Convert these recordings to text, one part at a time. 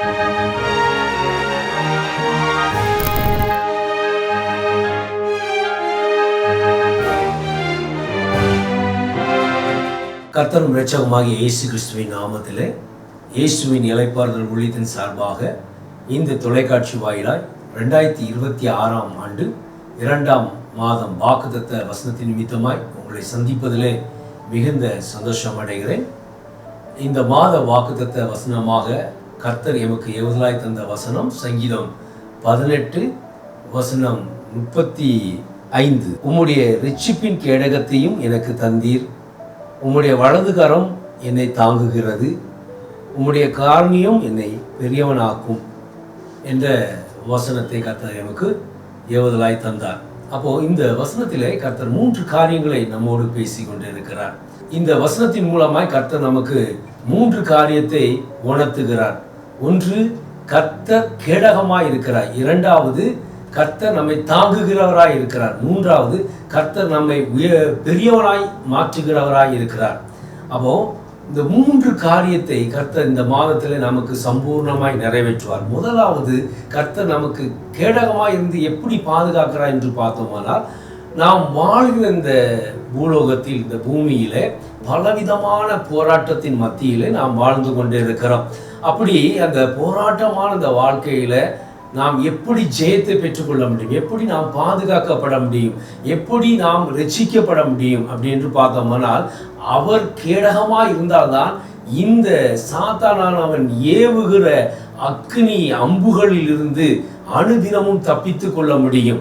கர்த்தரும் இரட்சகருமாகிய இயேசு கிறிஸ்துவின் நாமத்திலே இயேசுவின் இளைப்பாறுதல் ஊழியத்தின் சார்பாக இந்த தொலைக்காட்சி வாயிலாய் 2026 ஆண்டு 2ஆம் மாதம் வாக்குத்தத்த வசனத்தின் நிமித்தமாய் உங்களை சந்திப்பதிலே மிகுந்த சந்தோஷம் அடைகிறேன். இந்த மாத வாக்குத்தத்த வசனமாக கர்த்தர் எமக்கு ஏவுதலாய் தந்த வசனம் சங்கீதம் 18 வசனம் 35. உம்முடைய இரட்சிப்பின் கேடகத்தையும் எனக்கு தந்தீர், உம்முடைய வலது கரம் என்னை தாங்குகிறது, உம்முடைய காரணியம் என்னை பெரியவனாக்கும் என்ற வசனத்தை கர்த்தர் எமக்கு ஏவுதலாய் தந்தார். அப்போ இந்த வசனத்திலே கர்த்தர் 3 காரியங்களை நம்மோடு பேசி கொண்டிருக்கிறார். இந்த வசனத்தின் மூலமாய் கர்த்தர் நமக்கு 3 காரியத்தை உணர்த்துகிறார். ஒன்று, கர்த்தர் கேடகமாய் இருக்கிறார். 2வது, கர்த்தர் நம்மை தாங்குகிறவராய் இருக்கிறார். 3வது, கர்த்தர் நம்மை பெரியவராய் மாற்றுகிறவராய் இருக்கிறார். அப்போ இந்த 3 காரியத்தை கர்த்தர் இந்த மாதத்தில் நமக்கு சம்பூர்ணமாய் நிறைவேற்றுவார். முதலாவது, கர்த்தர் நமக்கு கேடகமாய் இருந்து எப்படி பாதுகாக்கிறார் என்று பார்த்தோமானால், நாம் வாழ்கிற இந்த பூலோகத்தில், இந்த பூமியிலே பலவிதமான போராட்டத்தின் மத்தியிலே நாம் வாழ்ந்து கொண்டே இருக்கிறோம். அப்படி அந்த போராட்டமான இந்த வாழ்க்கையில நாம் எப்படி ஜெயத்தை பெற்றுக்கொள்ள முடியும், எப்படி நாம் பாதுகாக்கப்பட முடியும், எப்படி நாம் ரட்சிக்கப்பட முடியும் அப்படின்னு பார்த்தோம்னால், அவர் கேடகமாக இருந்தால்தான் இந்த சாத்தானானவன் ஏவுகிற அக்னி அம்புகளில் இருந்து அனுதினமும் தப்பித்து கொள்ள முடியும்.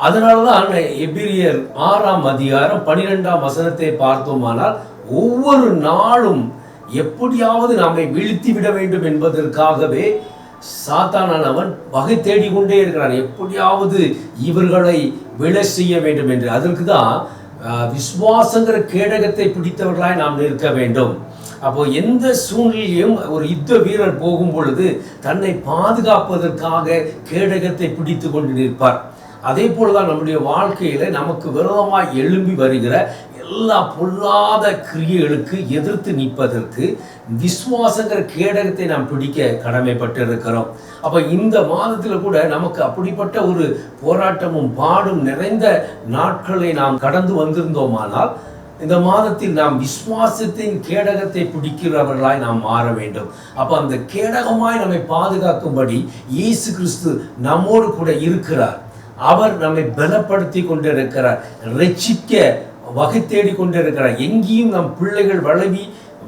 அதனாலதான் எபிரியர் 6ஆம் அதிகாரம் 12ஆம் வசனத்தை பார்த்தோமானால், ஒவ்வொரு நாளும் எப்படியாவது நம்மை வீழ்த்தி விட வேண்டும் என்பதற்காகவே சாத்தானானவன் வகை தேடிக்கொண்டே இருக்கிறான். எப்படியாவது இவர்களை விழ செய்ய வேண்டும் என்று. அதற்கு தான் விசுவாசங்கிற கேடகத்தை பிடித்தவர்களாய் நாம் நிற்க வேண்டும். அப்போ எந்த சூழ்நிலையும் ஒரு யுத்த வீரர் போகும் பொழுது தன்னை பாதுகாப்பதற்காக கேடகத்தை பிடித்து கொண்டு நிற்பார். அதே போலதான் நம்முடைய வாழ்க்கையில நமக்கு விரோதமாய் எழும்பி வருகிற எல்லா பொல்லாத கிரியைகளுக்கு எதிர்த்து நிற்பதற்கு விசுவாசங்கிற கேடகத்தை நாம் பிடிக்க கடமைப்பட்டு இருக்கிறோம். அப்ப இந்த மாதத்தில் கூட நமக்கு அப்படிப்பட்ட ஒரு போராட்டமும் பாடும் நிறைந்த நாட்களை நாம் கடந்து வந்திருந்தோமானால், இந்த மாதத்தில் நாம் விசுவாசத்தின் கேடகத்தை பிடிக்கிறவர்களாய் நாம் மாற வேண்டும். அப்ப அந்த கேடகமாய் நம்மை பாதுகாக்கும்படி இயேசு கிறிஸ்து நம்மோடு கூட இருக்கிறார். அவர் நம்மை பலப்படுத்தி கொண்டிருக்கிறார், ரட்சிக்க வகை தேடி கொண்டிருக்கிறார். எங்கேயும் நம் பிள்ளைகள்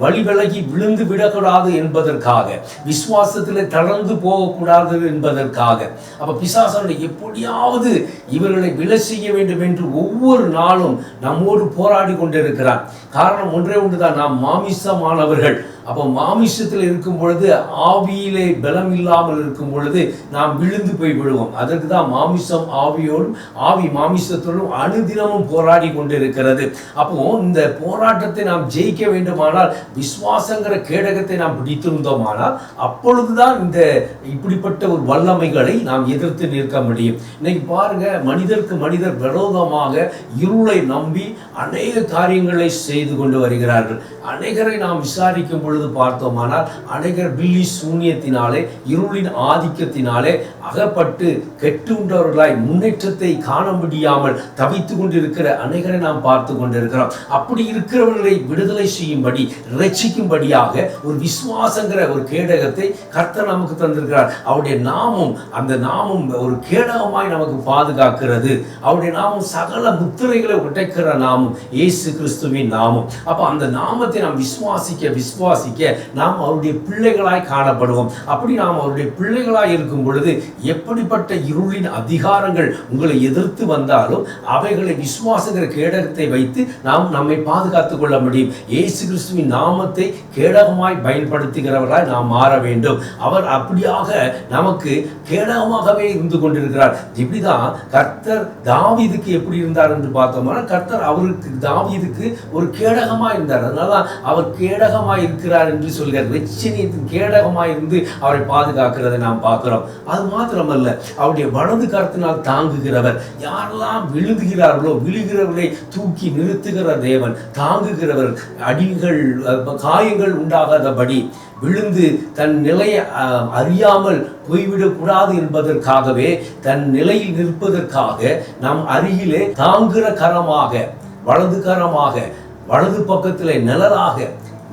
வழி விலகி விழுந்து விடக்கூடாது என்பதற்காக, விசுவாசத்தில் தளர்ந்து போகக்கூடாது என்பதற்காக. அப்ப பிசாசனை எப்படியாவது இவர்களை விழ செய்ய வேண்டும் என்று ஒவ்வொரு நாளும் நம்மோடு போராடி கொண்டிருக்கிறார். காரணம் ஒன்றே ஒன்றுதான், நாம் மாமிசமானவர்கள். அப்போ மாமிசத்தில் இருக்கும் பொழுது, ஆவியிலே பலம் இல்லாமல் இருக்கும் பொழுது நாம் விழுந்து போய் விடுவோம். அதற்கு தான் மாமிசம் ஆவியோடும் ஆவி மாமிசத்தோடும் அனுதினமும் போராடி கொண்டிருக்கிறது. அப்போ இந்த போராட்டத்தை நாம் ஜெயிக்க வேண்டுமானால் விசுவாசங்கிற கேடகத்தை நாம் பிடித்திருந்தோமானால், அப்பொழுதுதான் இந்த இப்படிப்பட்ட ஒரு வல்லமைகளை நாம் எதிர்த்து நிற்க முடியும். இன்னைக்கு பாருங்க, மனிதருக்கு மனிதர் விரோதமாக இருளை நம்பி அநேக காரியங்களை செய்து கொண்டு வருகிறார்கள். அநேகரை நாம் விசாரிக்கும் பொழுது பார்த்தோமானால், அநேகர் பில்லி சூன்யத்தினாலே, இருளின் ஆதிக்கத்தினாலே அகப்பட்டு கெட்டுண்டவர்களாய் முன்னேற்றத்தை காண முடியாமல் தவித்து கொண்டிருக்கிற அநேகரை நாம் பார்த்து கொண்டிருக்கிறோம். அப்படி இருக்கிறவர்களை விடுதலை செய்யும்படி, ரட்சிக்கும்படியாக ஒரு விசுவாசங்கிற ஒரு கேடகத்தை கர்த்தர் நமக்கு தந்திருக்கிறார். அவருடைய நாமம், அந்த நாமம் ஒரு கேடகமாய் நமக்கு பாதுகாக்கிறது. அவருடைய நாமம் சகல முத்திரைகளை உடைக்கிற நாமம் இயேசு கிறிஸ்துவின் நாமம். அப்ப அந்த நாமத்தை நாம் விசுவாசிக்க நாம் அவருடைய பிள்ளைகளாய் காணப்படுவோம். அப்படி நாம் அவருடைய பிள்ளைகளாய் இருக்கும் பொழுது எப்படிப்பட்ட இருளின் அதிகாரங்கள் உங்களை எதிர்த்து வந்தாலும் அவைகளை விசுவாசங்கிற கேடகத்தை வைத்து நாம் நம்மை பாதுகாத்துக் கொள்ள முடியும். இயேசு கிறிஸ்துவின் நாமத்தை கேடகமாய் பயன்படுத்துகிறவர்களாய் நாம் மாற வேண்டும். அவர் அப்படியாக நமக்கு கேடகமாகவே இருந்து கொண்டிருக்கிறார். இப்படிதான் கர்த்தர் தாவீதுக்கு எப்படி இருந்தார் என்று பார்த்தோம்னா, கர்த்தர் அவருக்கு தாவீதுக்கு ஒரு கேடகமாய் இருந்தார். அதனால அவர் கேடகமாய் இருக்கிற இருக்கிறார் என்று சொல்கிறார். இரட்சணியத்தின் கேடகமாய் இருந்து அவரை பாதுகாக்கிறதை நாம் பார்க்கிறோம். அது மாத்திரமல்ல, அவருடைய வலது கரத்தினால் தாங்குகிறவர். யாரெல்லாம் விழுகிறார்களோ விழுகிறவர்களை தூக்கி நிறுத்துகிற தேவன், தாங்குகிறவர், அடிகள் காயங்கள் உண்டாகாதபடி, விழுந்து தன் நிலையை அறியாமல் போய்விடக்கூடாது என்பதற்காகவே, தன் நிலையில் நிற்பதற்காக நம் அருகிலே தாங்குகிற கரமாக, வலது கரமாக, வலது பக்கத்திலே நிழலாக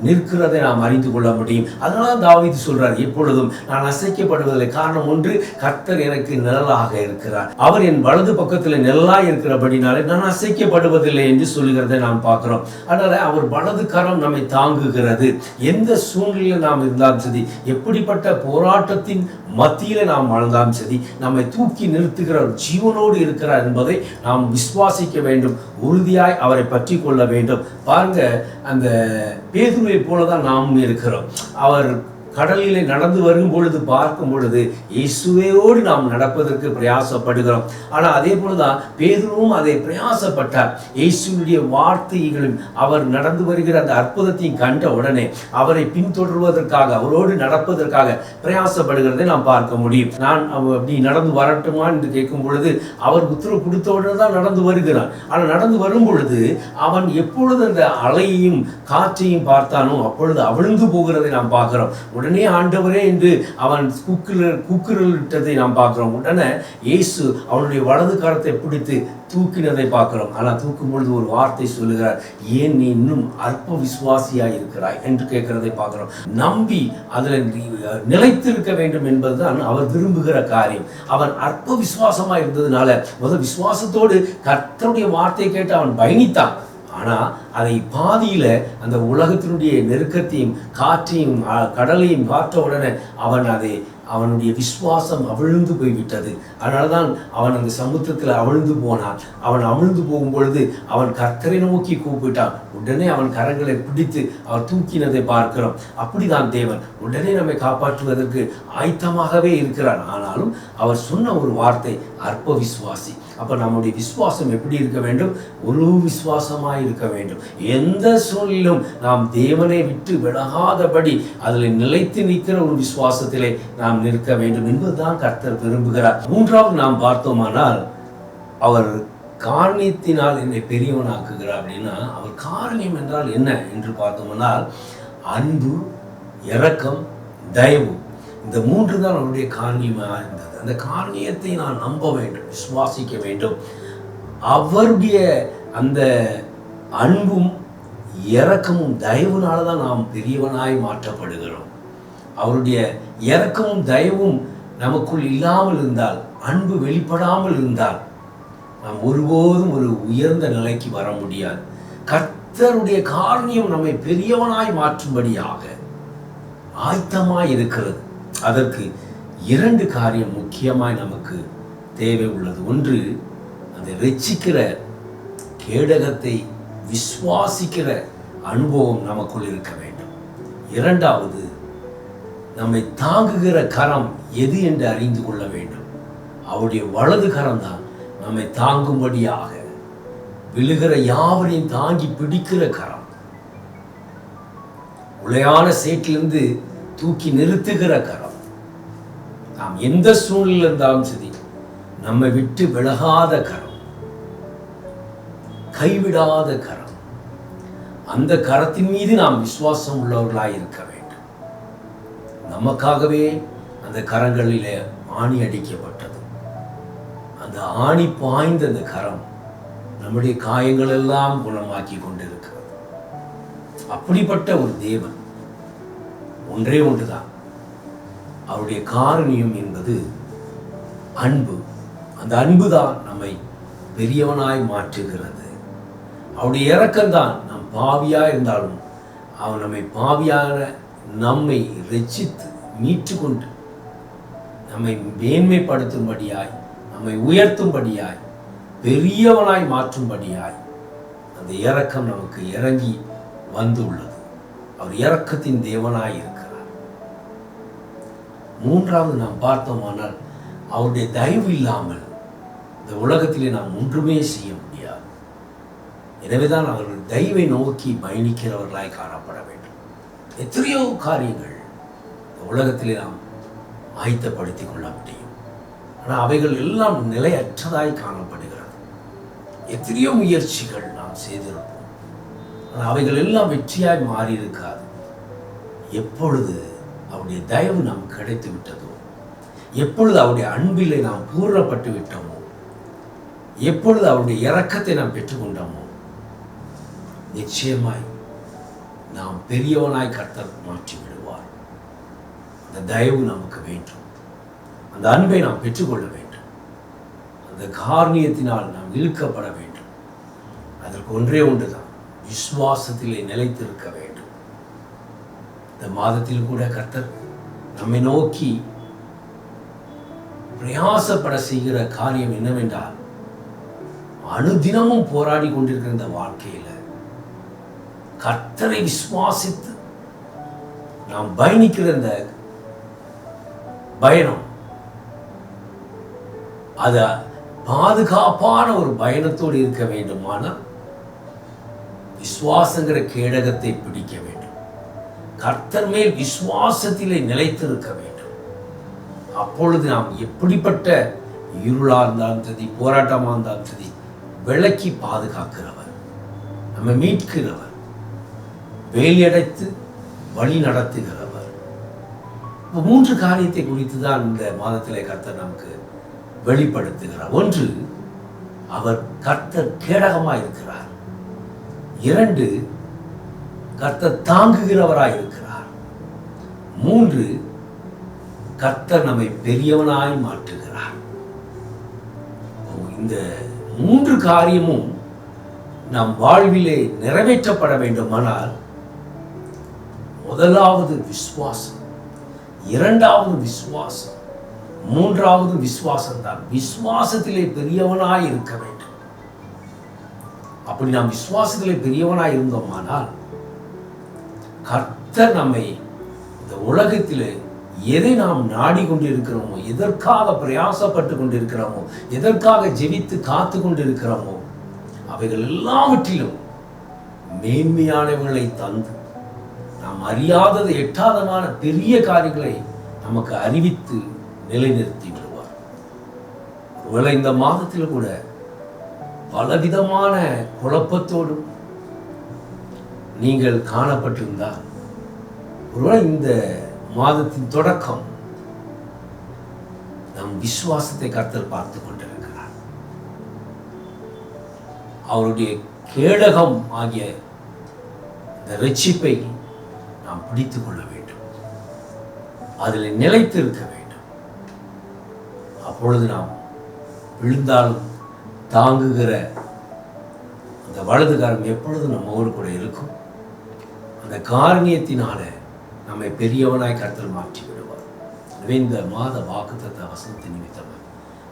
நிற்கிறதை நாம் அறிந்து கொள்ள முடியும். அதனால தாவீது சொல்றார், எப்பொழுதும் நான் அசைக்கப்படுவதில்லை. காரணம் ஒன்று, கர்த்தர் எனக்கு நிழலாக இருக்கிறார். அவர் என் வலது பக்கத்தில் நிழலாக இருக்கிறபடினாலே நான் அசைக்கப்படுவதில்லை என்று சொல்லுகிறதை நாம் பார்க்கிறோம். அதனால அவர் வலது கரம் நம்மை தாங்குகிறது. எந்த சூழ்நிலையில் நாம் இருந்தாலும் சரி, எப்படிப்பட்ட போராட்டத்தின் மத்தியில நாம் வாழ்ந்தாலும் சரி, நம்மை தூக்கி நிறுத்துகிறார், ஜீவனோடு இருக்கிறார் என்பதை நாம் விசுவாசிக்க வேண்டும். உறுதியாய் அவரை பற்றி கொள்ள வேண்டும். பாருங்க, அந்த பேதுருவை போலதான் நாமும் இருக்கிறோம். அவர் கடலிலே நடந்து வரும் பொழுது பார்க்கும் பொழுது இயேசுவோடு நாம் நடப்பதற்கு பிரயாசப்படுகிறோம். ஆனால் அதே போலதான் பேதுருவும் அதை பிரயாசப்பட்டார். இயேசுடைய வார்த்தைகளும் அவர் நடந்து வருகிற அந்த அற்புதத்தையும் கண்ட உடனே அவரை பின்தொடர்வதற்காக, அவரோடு நடப்பதற்காக பிரயாசப்படுகிறதை நாம் பார்க்க முடியும். நான் அப்படி நடந்து வரட்டுமா என்று கேட்கும் பொழுது அவர் உத்தரவு கொடுத்த உடனே தான் நடந்து வருகிறான். ஆனால் நடந்து வரும் பொழுது அவன் எப்பொழுது அந்த அலையையும் காற்றையும் பார்த்தானோ அப்பொழுது அவிழ்ந்து போகிறதை நாம் பார்க்கிறோம். உடனே ஆண்டவரே என்று அவன் கூக்குரலிட்டதை நாம் பார்க்கிறோம். உடனே இயேசு அவனுடைய வலது கரத்தை பிடித்து தூக்கினதை பார்க்கிறோம். ஆனால் தூக்கும் பொழுது ஒரு வார்த்தை சொல்லுகிறார், ஏன் நீ இன்னும் அற்ப விசுவாசியாய் இருக்கிறாய் என்று கேட்கிறதை பார்க்கிறோம். நம்பி அதில் நிலைத்திருக்க வேண்டும் என்பதுதான் அவர் விரும்புகிற காரியம். அவன் அற்ப விசுவாசமாய் இருந்ததுனால முதல் விசுவாசத்தோடு கர்த்தருடைய வார்த்தையை கேட்டு அவன் பயணித்தான். ஆனால் அதை பாதியில அந்த உலகத்தினுடைய நெருக்கத்தையும் காற்றையும் கடலையும் பார்த்த உடனே அவனுடைய விசுவாசம் அவிழ்ந்து போய்விட்டது. அதனால்தான் அவன் அந்த சமுத்திரத்தில் அவிழ்ந்து போனான். அவன் அவிழ்ந்து போகும் பொழுது அவன் கர்த்தரை நோக்கி கூப்பிட்டான். உடனே அவன் கரங்களை பிடித்து அவர் தூக்கினதை பார்க்கிறோம். அப்படிதான் தேவன் உடனே நம்மை காப்பாற்றுவதற்கு ஆயத்தமாகவே இருக்கிறார். ஆனாலும் அவர் சொன்ன ஒரு வார்த்தை, அற்ப விசுவாசி. அப்ப நம்முடைய விசுவாசம் எப்படி இருக்க வேண்டும்? ஒரு விசுவாசமாய் இருக்க வேண்டும். எந்த சூழலிலும் நாம் தேவனை விட்டு விலகாதபடி அதில் நிலைத்து நிற்கிற ஒரு விசுவாசத்திலே நாம் நிற்க வேண்டும் என்பதுதான் கர்த்தர் விரும்புகிறார். மூன்றாவது நாம் பார்த்தோமானால், அவர் காரணியத்தினால் என்னை பெரியவனாக்குகிறார் அப்படின்னா, அவர் காரணியம் என்றால் என்ன என்று பார்த்தோம்னால், அன்பு, இரக்கம், தயவு, இந்த மூன்று தான் அவருடைய காரணியமாக இருந்தது. அந்த காரணியத்தை நான் நம்ப வேண்டும், விசுவாசிக்க வேண்டும். அவருடைய அந்த அன்பும் இரக்கமும் தயவுனால தான் நாம் பெரியவனாய் மாற்றப்படுகிறோம். அவருடைய இரக்கமும் தயவும் நமக்குள் இல்லாமல் இருந்தால், அன்பு வெளிப்படாமல் இருந்தால், நாம் ஒருபோதும் ஒரு உயர்ந்த நிலைக்கு வர முடியாது. கர்த்தருடைய காரணியம் நம்மை பெரியவனாய் மாற்றும்படியாக ஆயத்தமாய் இருக்கிறது. அதற்கு இரண்டு காரியம் முக்கியமாய் நமக்கு தேவை உள்ளது. ஒன்று, அந்த இரட்சிக்கிற கேடகத்தை விசுவாசிக்கிற அனுபவம் நமக்குள் இருக்க வேண்டும். இரண்டாவது, நம்மை தாங்குகிற கரம் எது என்று அறிந்து கொள்ள வேண்டும். அவருடைய வலது கரம் தான் நம்மை தாங்கும்படியாக, விழுகிற யாவரையும் தாங்கி பிடிக்கிற கரம், உளையான சேற்றிலிருந்து தூக்கி நிறுத்துகிற கரம். நாம் எந்த சூழ்நிலையில் இருந்தாலும் சரி, நம்மை விட்டு விலகாத கரம், கைவிடாத கரம். அந்த கரத்தின் மீது நாம் விசுவாசம் உள்ளவர்களாய் இருக்க வேண்டும். நமக்காகவே அந்த கரங்களிலே ஆணி அடிக்கப்பட்டது. அந்த ஆணி பாய்ந்த அந்த கரம் நம்முடைய காயங்கள் எல்லாம் குணமாக்கி கொண்டிருக்கிறது. அப்படிப்பட்ட ஒரு தேவன் ஒன்றே ஒன்றுதான். அவருடைய காரணியம் என்பது அன்பு. அந்த அன்பு தான் நம்மை பெரியவனாய் மாற்றுகிறது. அவருடைய இரக்கம்தான் நம் பாவியாக இருந்தாலும் அவன் நம்மை ரட்சித்து மீட்டு கொண்டு நம்மை மேன்மைப்படுத்தும்படியாய், நம்மை உயர்த்தும்படியாய், பெரியவனாய் மாற்றும்படியாய் அந்த இரக்கம் நமக்கு இறங்கி வந்துள்ளது. அவர் இரக்கத்தின் தேவனாய் இருக்கிறார். மூன்றாவது நாம் பார்த்தோமானால், அவருடைய தயவு இல்லாமல் இந்த உலகத்திலே நாம் ஒன்றுமே செய்ய முடியாது. எனவேதான் அவர்கள் தயவை நோக்கி பயணிக்கிறவர்களாய் காணப்பட வேண்டும். எத்தனையோ காரியங்கள் உலகத்திலே நாம் ஆயத்தப்படுத்திக் கொள்ள முடியும். ஆனால் அவைகள் எல்லாம் நிலையற்றதாய் காணப்படுகிறது. எத்தனையோ முயற்சிகள் நாம் செய்திருப்போம், ஆனால் அவைகள் எல்லாம் வெற்றியாய் மாறி இருக்காது. எப்பொழுது அவருடைய தயவு நாம் கிடைத்து விட்டதோ, எப்பொழுது அவருடைய அன்பிலே நாம் பூர்ணப்பட்டு விட்டோமோ, எப்பொழுது அவருடைய இரக்கத்தை நாம் பெற்றுக்கொண்டோமோ, நிச்சயமாய் நாம் பெரியவனாய் கர்த்தர் மாற்றி விடுவார். அந்த தயவு நமக்கு வேண்டும், அந்த அன்பை நாம் பெற்றுக்கொள்ள வேண்டும், அந்த காரணியத்தினால் நாம் இழுக்கப்பட வேண்டும். அதற்கு ஒன்றே ஒன்றுதான், விசுவாசத்திலே நிலைத்திருக்க வேண்டும். இந்த மாதத்தில் கூட கர்த்தர் நம்மை நோக்கி பிரயாசப்பட செய்கிற காரியம் என்னவென்றால், அனுதினமும் போராடி கொண்டிருக்கிற இந்த வாழ்க்கையில கர்த்தரை விசுவாசித்து நாம் பயணிக்கிற இந்த பயணம், அது பாதுகாப்பான ஒரு பயணத்தோடு இருக்க வேண்டுமானால் விசுவாசங்கிற கேடகத்தை பிடிக்க வேண்டும். கர்த்தர் மேல் விசுவாசத்திலே நிலைத்திருக்க வேண்டும். அப்பொழுது நாம் எப்படிப்பட்ட இருளா இருந்தாலும் சரி, போராட்டமா இருந்தாலும் சரி, விளக்கி பாதுகாக்கிறவர், நம்ம மீட்கிறவர், வேலையடைத்து வழி நடத்துகிறவர். 3 காரியத்தை குறித்து தான் இந்த மாதத்திலே கர்த்தர் நமக்கு வெளிப்படுத்துகிறார். 1, அவர் கர்த்தர் கேடகமாய் இருக்கிறார். 2, கர்த்தர் தாங்குகிறவராய் இருக்கிறார். 3, கர்த்தர் நம்மை பெரியவனாய் மாற்றுகிறார். இந்த 3 காரியமும் நம் வாழ்விலே நிறைவேற்றப்பட வேண்டுமானால், முதலாவது விசுவாசம், 2வது விசுவாசம், 3வது விசுவாசம் தான். விசுவாசத்திலே பெரியவனாய் இருக்க வேண்டும். அப்படி நாம் விசுவாசத்திலே பெரியவனாய் இருந்தோமானால், கர்த்தர் நம்மை இந்த உலகத்திலே எதை நாம் நாடிக்கொண்டிருக்கிறோமோ, எதற்காக பிரயாசப்பட்டு கொண்டிருக்கிறோமோ, எதற்காக ஜெபித்து காத்து கொண்டிருக்கிறோமோ, அவைகள் எல்லாவற்றிலும் மேன்மையானவர்களை தந்து நாம் அறியாதது எட்டாதமான பெரிய காரியங்களை நமக்கு அறிவித்து நிலைநிறுத்தி விடுவார். ஒருவேளை இந்த மாதத்தில் கூட பலவிதமான குழப்பத்தோடும் நீங்கள் காணப்பட்டிருந்தால், ஒருவேளை இந்த மாதத்தின் தொடக்கம் நம் விசுவாசத்தை கர்த்தர் பார்த்து கொண்டிருக்கிறார். அவருடைய கேடகம் ஆகிய இந்த இரட்சிப்பை நாம் பிடித்துக் கொள்ள வேண்டும், அதில் நிலைத்து இருக்க வேண்டும். அப்பொழுது நாம் விழுந்தாலும் தாங்குகிற அந்த வலதுகாரம் எப்பொழுதும் நம்மோடு கூட இருக்கும். அந்த காரணியத்தினால நம்மை பெரியவனாய் கர்த்தர் மாற்றி விடுவார். எனவே இந்த மாத வாக்குத்தத்த வசனத்தின் நிமித்தமாக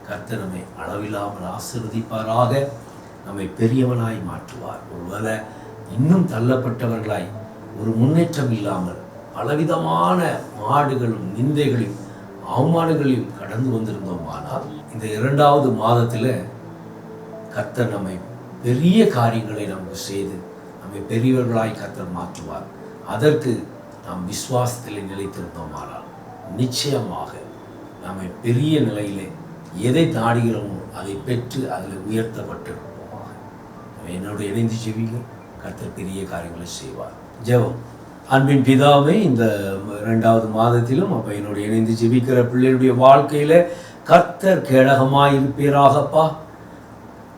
கர்த்தர் நம்மை அளவில்லாமல் ஆசீர்வதிப்பாராக, நம்மை பெரியவனாய் மாற்றுவார். ஒருவேளை இன்னும் தள்ளப்பட்டவர்களாய் ஒரு முன்னேற்றம் இல்லாமல் பலவிதமான மாடுகளும் நிந்தைகளையும் அவமானங்களையும் கடந்து வந்திருந்தோமானால், இந்த 2வது மாதத்தில் கர்த்தர் நம்மை பெரிய காரியங்களை நமக்கு செய்து நம்மை பெரியவர்களாய் கர்த்தர் மாற்றுவார். அதற்கு நாம் விசுவாசத்தில் நிலைத்திருந்தோமானால் நிச்சயமாக நம்மை பெரிய நிலையிலே எதை நாடுகிறோமோ அதை பெற்று அதில் உயர்த்தப்பட்டிருப்போமாக. என்னோடு இணைந்து ஜெபிங்க, கர்த்தர் பெரிய காரியங்களை செய்வார். ஜெபம். அன்பின் பிதாவே, இந்த 2வது மாதத்திலும் அப்போ என்னோடு இணைந்து ஜெபிக்கிற பிள்ளைகளுடைய வாழ்க்கையில கர்த்தர் கேடகமாய் இருப்பீராகப்பா.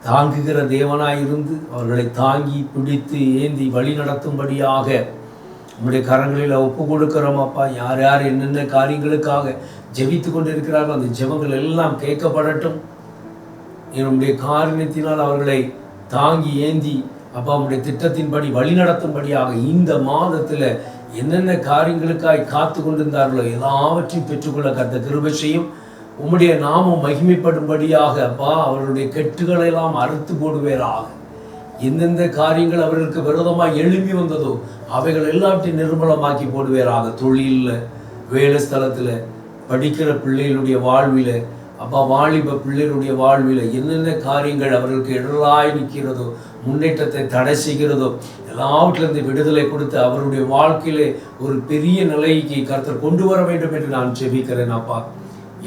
தாங்குகிற தேவனாயிருந்து அவர்களை தாங்கி பிடித்து ஏந்தி வழி நடத்தும்படியாக நம்முடைய கரங்களில் ஒப்பு கொடுக்கிறோம் அப்பா. யார் யார் என்னென்ன காரியங்களுக்காக ஜெபித்து கொண்டு இருக்கிறார்கள், அந்த ஜெபங்கள் எல்லாம் கேட்கப்படட்டும். என்னுடைய காரணத்தினால் அவர்களை தாங்கி ஏந்தி அப்பா உடைய திட்டத்தின்படி வழி நடத்தும்படியாக இந்த மாதத்தில் என்னென்ன காரியங்களுக்காய் காத்து கொண்டிருந்தார்களோ எல்லாவற்றையும் பெற்றுக்கொள்ள கர்த்தர் கிருபை செய்யும். உம்முடைய நாமம் மகிமைப்படும்படியாக அப்பா அவர்களுடைய கெட்டுகளை எல்லாம் அறுத்து போடுவேராக. எந்தெந்த காரியங்கள் அவர்களுக்கு விரோதமாக எழும்பி வந்ததோ அவைகள் எல்லாவற்றையும் நிர்மலமாக்கி போடுவேராக. தொழிலில், வேலை ஸ்தலத்தில், படிக்கிற பிள்ளைகளுடைய வாழ்வில், அப்பா, வாலிப பிள்ளைகளுடைய வாழ்வில் என்னென்ன காரியங்கள் அவர்களுக்கு இடராய் நிற்கிறதோ, முன்னேற்றத்தை தடை செய்கிறதோ, எல்லாவற்றிலிருந்து விடுதலை கொடுத்து அவருடைய வாழ்க்கையிலே ஒரு பெரிய நிலைக்கு கர்த்தர் கொண்டு வர வேண்டும் என்று நான் ஜெபிக்கிறேன். அப்பா,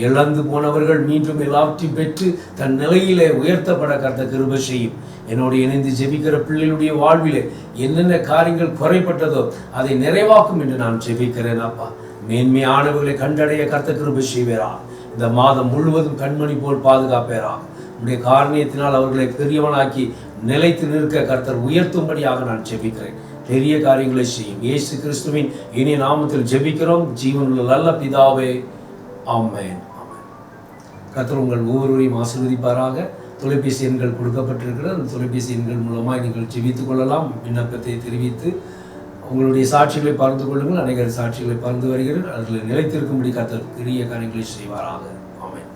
இழந்து போனவர்கள் மீண்டும் எல்லாவற்றையும் பெற்று தன் நிலையிலே உயர்த்தப்பட கர்த்தர் கிருபை செய்யும். என்னோடு இணைந்து ஜெபிக்கிற பிள்ளைகளுடைய வாழ்விலே என்னென்ன காரியங்கள் குறைப்பட்டதோ அதை நிறைவாக்கும் என்று நான் ஜெபிக்கிறேன். அப்பா, மேன்மையானவர்களை கண்டடைய கர்த்தர் கிருபை செய்வேரா. இந்த மாதம் முழுவதும் கண்மணி போல் பாதுகாப்பேரா. உடைய காரணியத்தினால் அவர்களை பெரியவனாக்கி நிலைத்து நிற்க கர்த்தர் உயர்த்தும்படியாக நான் ஜெபிக்கிறேன். பெரிய காரியங்களை செய்யும் இயேசு கிறிஸ்துவின் இனிய நாமத்தில் ஜெபிக்கிறோம் ஜீவனுள்ள நல்ல பிதாவே, ஆமென். கர்த்தர் உங்கள் ஒவ்வொருவரையும் ஆசீர்வதிப்பாராக. தொலைபேசி எண்கள் கொடுக்கப்பட்டிருக்கிறது. அந்த தொலைபேசி எண்கள் மூலமாக நீங்கள் ஜெபித்துக் கொள்ளலாம். விண்ணப்பத்தை தெரிவித்து உங்களுடைய சாட்சிகளை பகிர்ந்து கொள்ளுங்கள். அநேகர் சாட்சிகளை பகிர்ந்து வருகிறீர்கள். அதில் நிலைத்திருக்கும்படி கர்த்தர் பெரிய காரியங்களை செய்வாராக. ஆமென்.